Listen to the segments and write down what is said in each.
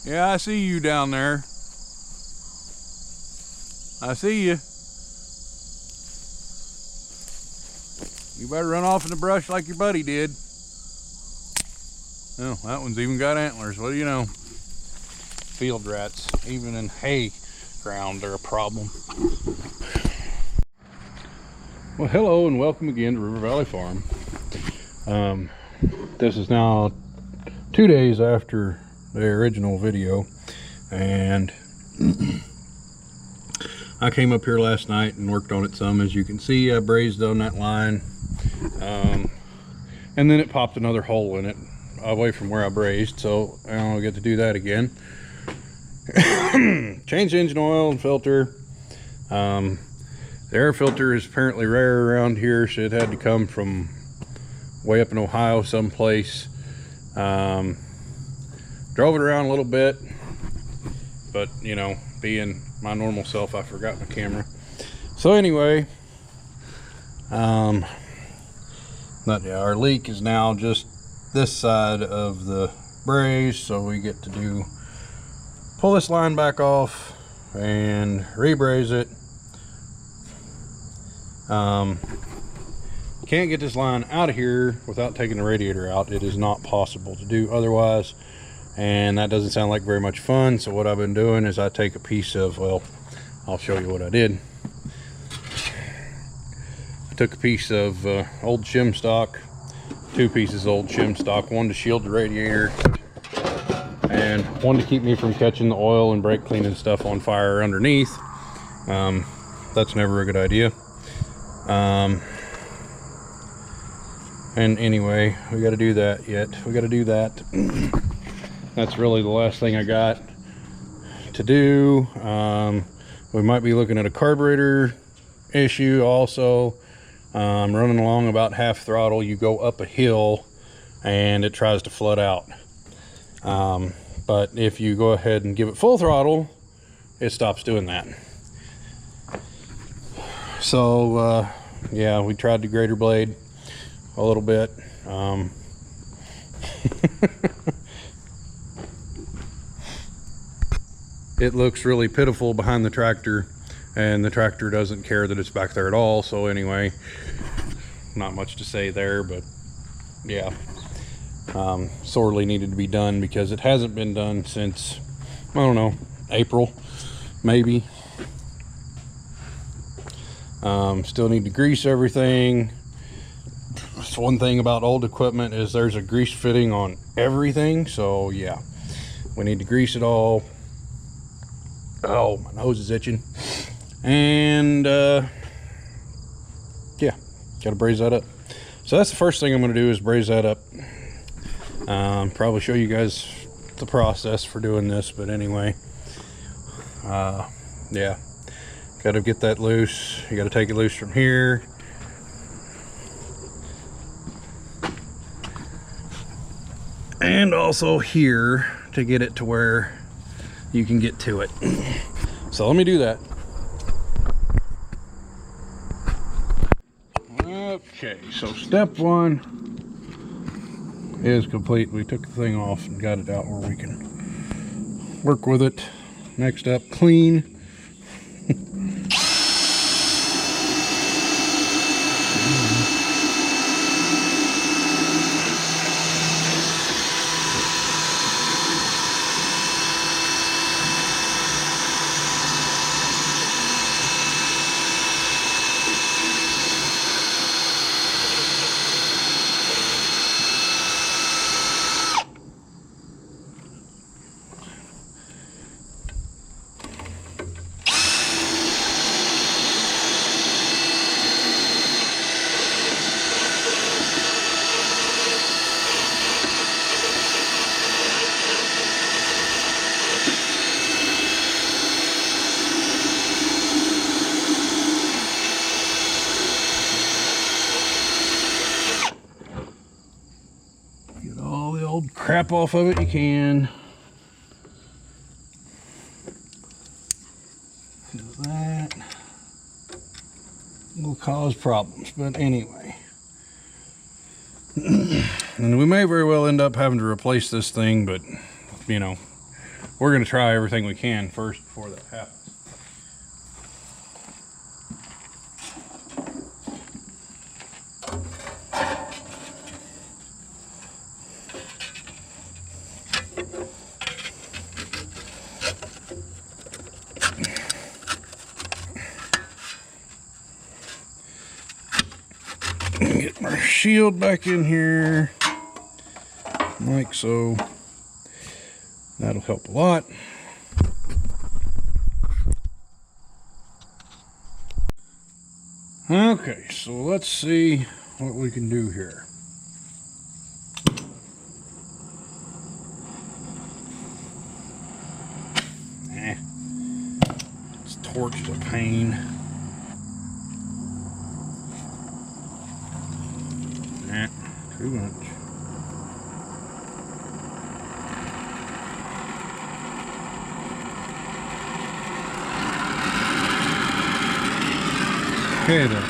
Yeah, I see you down there. I see you. You better run off in the brush like your buddy did. Oh, that one's even got antlers. What do you know? Field rats, even in hay ground, they're a problem. Well, hello and welcome again to River Valley Farm. This is now 2 days after the original video, and I came up here last night and worked on it some. As you can see, I brazed on that line, and then it popped another hole in it away from where I brazed, so I don't get to do that again. Changed engine oil and filter. The air filter is apparently rare around here, so it had to come from way up in Ohio someplace. Drove it around a little bit, but you know, being my normal self, I forgot my camera. So anyway, but yeah, our leak is now just this side of the braze, so we get to pull this line back off and re-braze it. Can't get this line out of here without taking the radiator out. It is not possible to do otherwise, and that doesn't sound like very much fun. So what I've been doing is I take a piece of, well, I'll show you what I did. I took a piece of old shim stock, 2 pieces of old shim stock, one to shield the radiator and one to keep me from catching the oil and brake cleaning stuff on fire underneath. That's never a good idea. And anyway, we got to do that yet. We got to do that. That's really the last thing I got to do. We might be looking at a carburetor issue also. Running along about half throttle, you go up a hill and it tries to flood out. But if you go ahead and give it full throttle, it stops doing that. So yeah, we tried the grater blade a little bit. It looks really pitiful behind the tractor, and the tractor doesn't care that it's back there at all. So anyway, not much to say there, but yeah, sorely needed to be done because it hasn't been done since, I don't know, April maybe. Still need to grease everything. That's one thing about old equipment, is there's a grease fitting on everything. So yeah, we need to grease it all. Oh, my nose is itching. And yeah, gotta braze that up. So that's the first thing I'm gonna do, is braze that up. Probably show you guys the process for doing this, but anyway, yeah, gotta get that loose. You gotta take it loose from here. And also here to get it to where you can get to it. So let me do that. Okay, so step 1 is complete. We took the thing off and got it out where we can work with it. Next up, clean. Crap off of it you can. That will cause problems, but anyway. And we may very well end up having to replace this thing, but you know, we're going to try everything we can first before that happens. Get my shield back in here, like so. That'll help a lot. Okay, so let's see what we can do here. This torch is a pain. Too much. Okay then.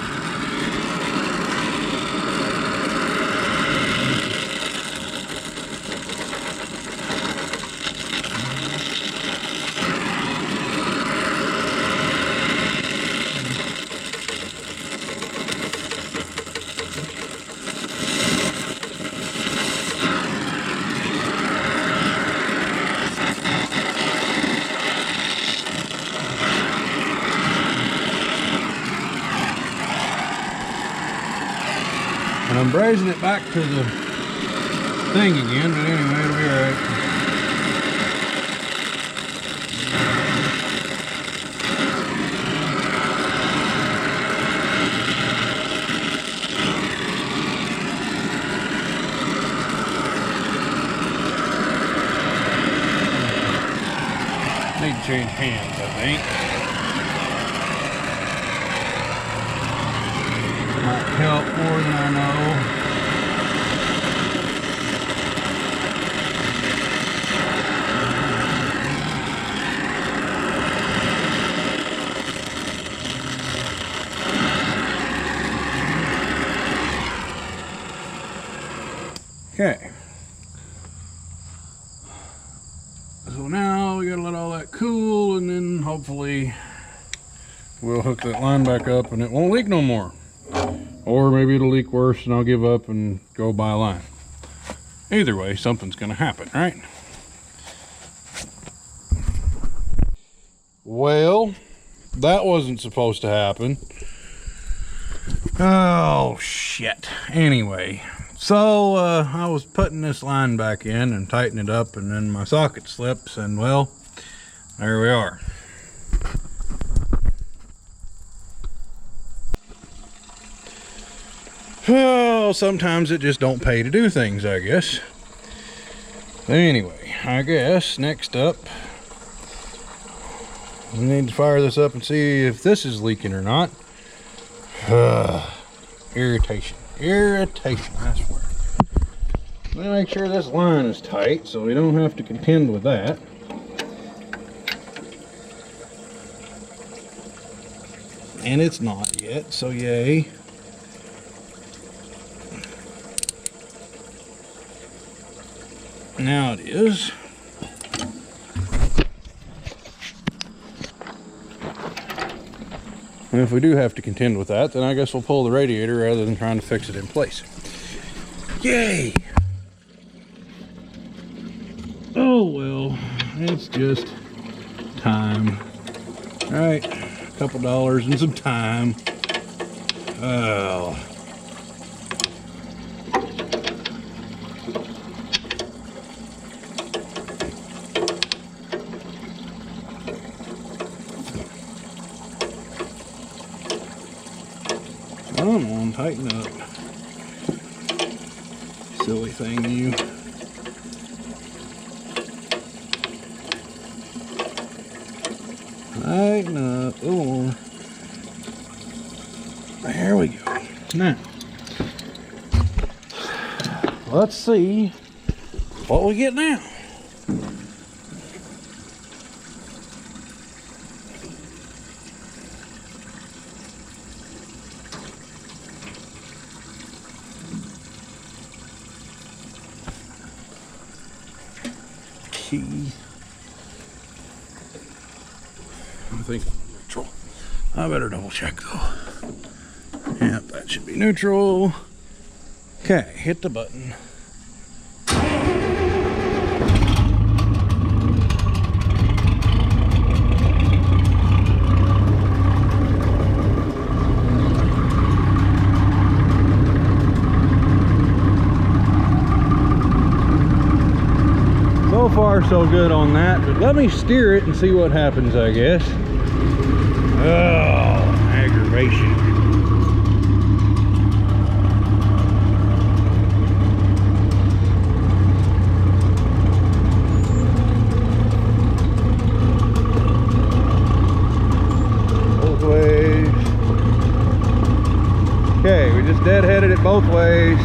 And I'm brazing it back to the thing again, but anyway, it'll be alright. Need to change hands, I think. Might help more than I know. Okay. So now we gotta let all that cool, and then hopefully we'll hook that line back up and it won't leak no more. Or maybe it'll leak worse and I'll give up and go buy a line. Either way, something's gonna happen, right? Well, that wasn't supposed to happen. Oh, shit. Anyway, so I was putting this line back in and tightening it up, and then my socket slips, and well, there we are. Well, sometimes it just don't pay to do things, I guess. But anyway, I guess next up, we need to fire this up and see if this is leaking or not. Irritation, I swear. Let me make sure this line is tight so we don't have to contend with that. And it's not yet, so yay. Now it is. And if we do have to contend with that, then I guess we'll pull the radiator rather than trying to fix it in place. Yay! Oh well, it's just time. Alright, a couple dollars and some time. Oh. Come on, tighten up. Silly thing, you. Tighten up. Oh, there we go. Now, let's see what we get now. Key. think I'm neutral. I better double check though. Yep, that should be neutral. Okay, hit the button. So far so good on that, but let me steer it and see what happens, I guess. Oh, aggravation. Both ways. Okay, we just deadheaded it both ways.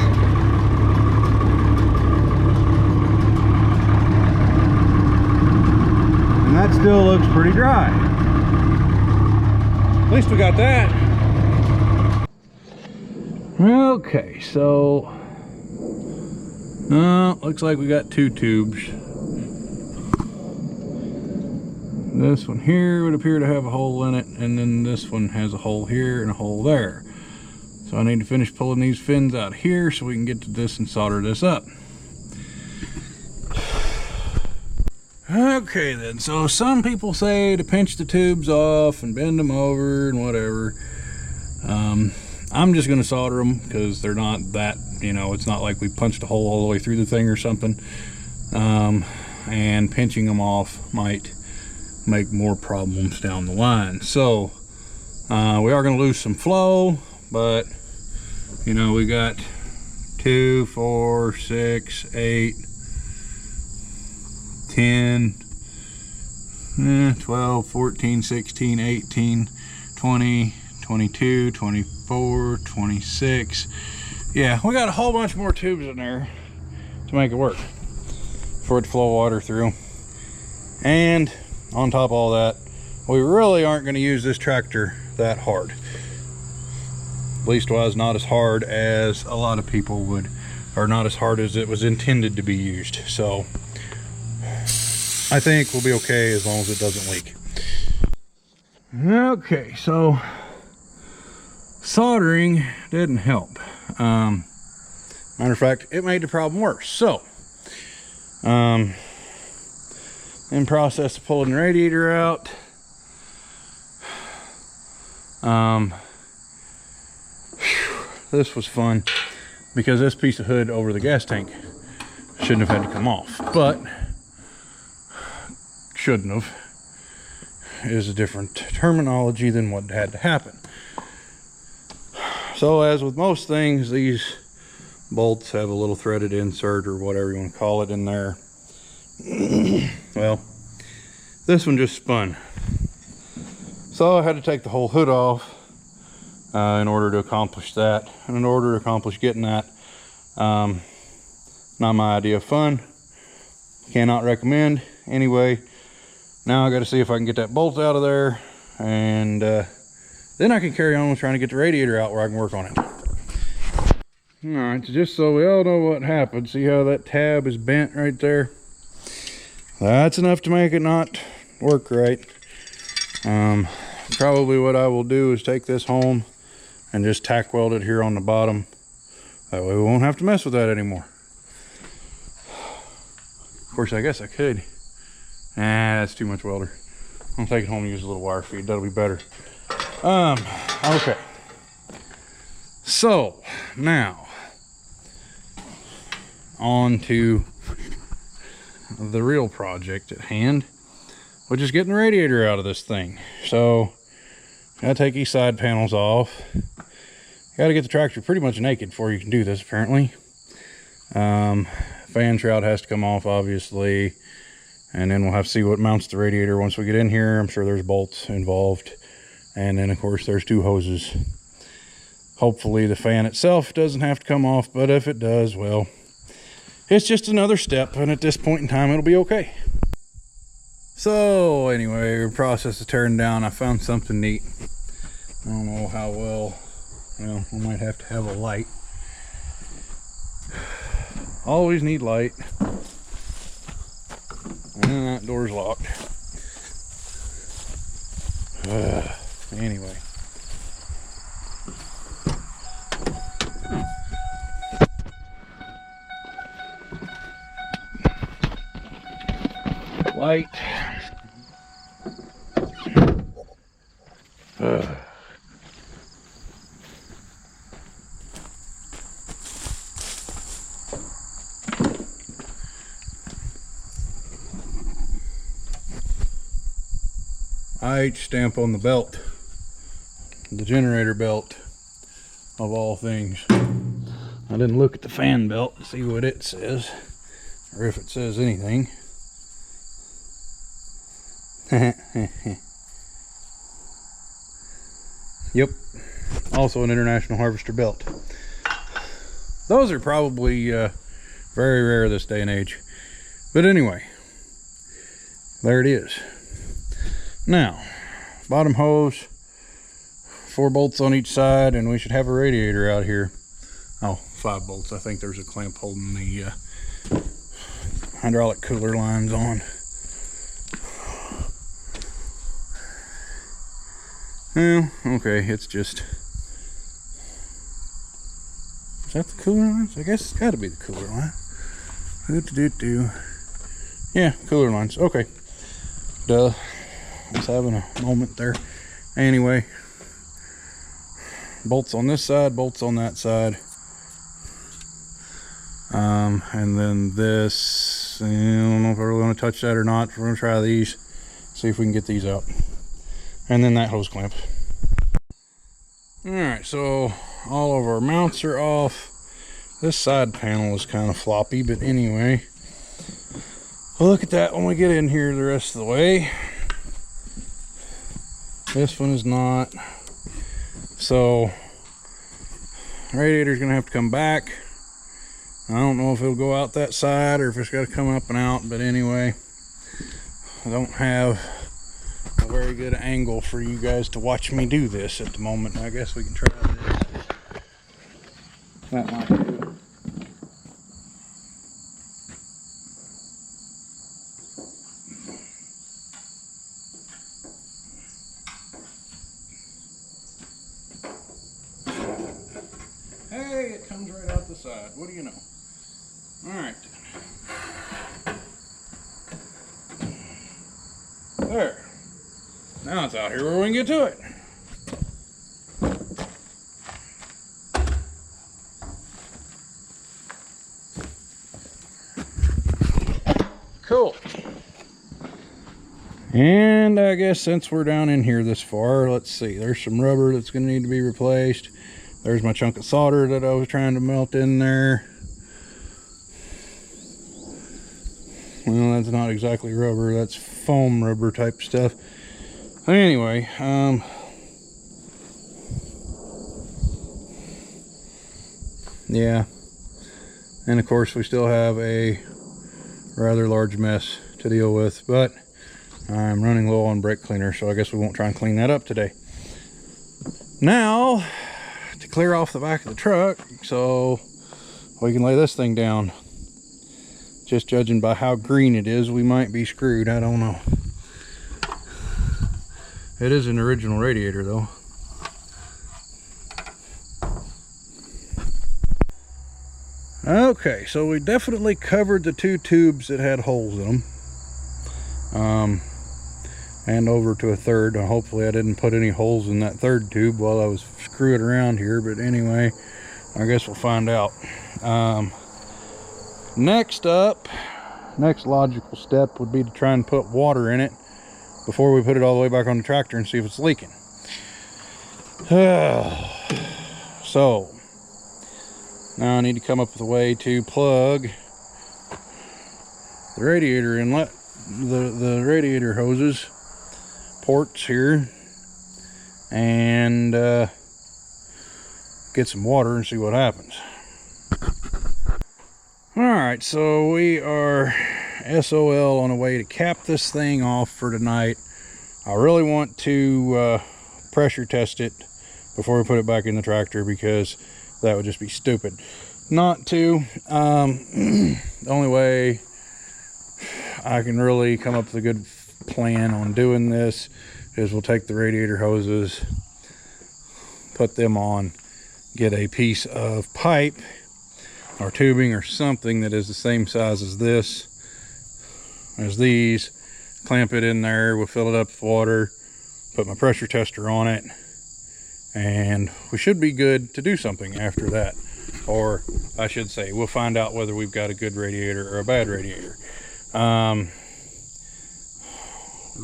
That still looks pretty dry. At least we got that. Okay, so looks like we got two tubes. This one here would appear to have a hole in it, and then this one has a hole here and a hole there. So I need to finish pulling these fins out here so we can get to this and solder this up. Okay then, so some people say to pinch the tubes off and bend them over and whatever. I'm just going to solder them because they're not that, you know, it's not like we punched a hole all the way through the thing or something. And pinching them off might make more problems down the line. So we are going to lose some flow, but you know, we got 2, 4, 6, 8, 10, 12, 14, 16, 18, 20, 22, 24, 26. Yeah, we got a whole bunch more tubes in there to make it work for it to flow water through. And on top of all that, we really aren't going to use this tractor that hard. Leastwise, not as hard as a lot of people would, or not as hard as it was intended to be used. So I think we'll be okay as long as it doesn't leak. Okay, so soldering didn't help. Matter of fact, it made the problem worse. So in process of pulling the radiator out, this was fun because this piece of hood over the gas tank shouldn't have had to come off, but shouldn't have is a different terminology than what had to happen. So as with most things, these bolts have a little threaded insert or whatever you want to call it in there. Well, this one just spun, so I had to take the whole hood off in order to accomplish that. And in order to accomplish getting that, not my idea of fun, cannot recommend. Anyway, now I got to see if I can get that bolt out of there, and then I can carry on with trying to get the radiator out where I can work on it. All right, so just so we all know what happened, see how that tab is bent right there? That's enough to make it not work right. Probably what I will do is take this home and just tack weld it here on the bottom. That way we won't have to mess with that anymore. Of course, I guess I could. Nah, that's too much welder. I'll take it home and use a little wire feed. That'll be better. Okay. So now on to the real project at hand, which is getting the radiator out of this thing. So gotta take these side panels off. Gotta get the tractor pretty much naked before you can do this, apparently. Fan shroud has to come off, obviously, and then we'll have to see what mounts the radiator once we get in here. I'm sure there's bolts involved, and then of course there's two hoses. Hopefully the fan itself doesn't have to come off, but if it does, well, it's just another step, and at this point in time it'll be okay. So anyway, the process of tearing down, I found something neat. I don't know how well, we might have to have a light. Always need light. And that door's locked. Anyway. Light. IH stamp on the belt, the generator belt of all things. I didn't look at the fan belt to see what it says, or if it says anything. Yep, also an International Harvester belt. Those are probably very rare this day and age. But anyway, there it is. Now, bottom hose, 4 bolts on each side, and we should have a radiator out here. Oh, 5 bolts. I think there's a clamp holding the hydraulic cooler lines on. Well, okay, it's just... Is that the cooler lines? I guess it's got to be the cooler line. Yeah, cooler lines. Okay. Duh. I was having a moment there. Anyway. Bolts on this side, bolts on that side. And then this, I don't know if I really want to touch that or not. We're going to try these, see if we can get these out. And then that hose clamp. Alright, so all of our mounts are off. This side panel is kind of floppy, but anyway. We'll look at that when we get in here the rest of the way. This one is not. So, radiator's going to have to come back. I don't know if it'll go out that side or if it's got to come up and out, but anyway, I don't have a very good angle for you guys to watch me do this at the moment. I guess we can try this. That might do. Hey, it comes right out the side. What do you know? Alright. There. Now it's out here where we can get to it. Cool. And I guess since we're down in here this far, let's see. There's some rubber that's going to need to be replaced. There's my chunk of solder that I was trying to melt in there. Well, that's not exactly rubber, that's foam rubber type stuff. Anyway, yeah. And of course we still have a rather large mess to deal with, but I'm running low on brake cleaner, so I guess we won't try and clean that up today. Now, to clear off the back of the truck so we can lay this thing down. Just judging by how green it is, we might be screwed. I don't know. It is an original radiator though. Okay, so we definitely covered the 2 tubes that had holes in them. And over to a third. Hopefully I didn't put any holes in that 3rd tube while I was screwing around here, but anyway, I guess we'll find out. Next logical step would be to try and put water in it before we put it all the way back on the tractor and see if it's leaking. So now I need to come up with a way to plug the radiator inlet, the radiator hoses, ports here, and get some water and see what happens. Alright, so we are SOL on a way to cap this thing off for tonight. I really want to pressure test it before we put it back in the tractor, because that would just be stupid not to. The only way I can really come up with a good plan on doing this is we'll take the radiator hoses, put them on, get a piece of pipe or tubing or something that is the same size as these, clamp it in there, we'll fill it up with water, put my pressure tester on it, and we should be good to do something after that. Or I should say, we'll find out whether we've got a good radiator or a bad radiator. I'm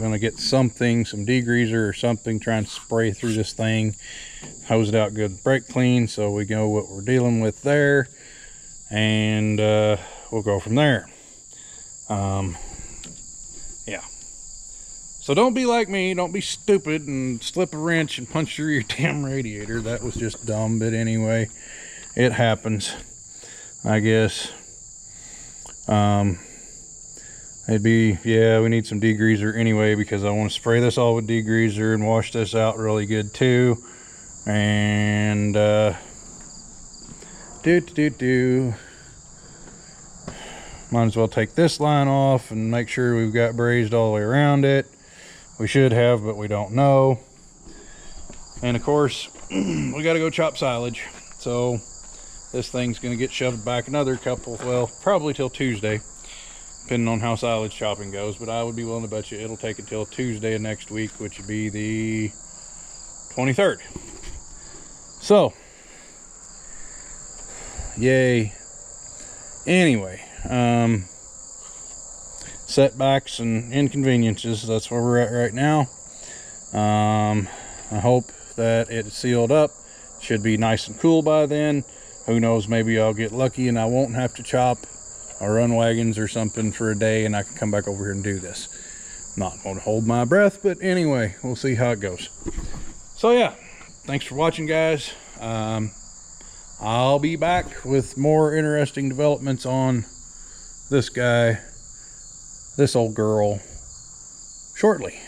gonna get something, some degreaser or something, try and spray through this thing, hose it out good with brake clean so we know what we're dealing with there, and we'll go from there. Yeah. So don't be like me, don't be stupid and slip a wrench and punch through your damn radiator. That was just dumb, but anyway, it happens, I guess. Yeah, we need some degreaser anyway, because I want to spray this all with degreaser and wash this out really good too. And might as well take this line off and make sure we've got brazed all the way around it. We should have, but we don't know. And of course, we got to go chop silage. So this thing's going to get shoved back another couple, well, probably till Tuesday, depending on how silage chopping goes. But I would be willing to bet you it'll take until Tuesday of next week, which would be the 23rd. So, yay. Anyway, setbacks and inconveniences, that's where we're at right now. I hope that it's sealed up. Should be nice and cool by then. Who knows, maybe I'll get lucky and I won't have to chop or run wagons or something for a day, and I can come back over here and do this. Not going to hold my breath, but anyway, we'll see how it goes. So yeah, thanks for watching, guys. I'll be back with more interesting developments on this guy, this old girl, shortly.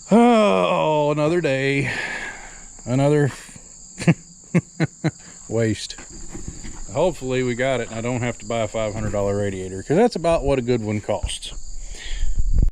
Oh, another day, another waste. Hopefully we got it and I don't have to buy a $500 radiator, because that's about what a good one costs.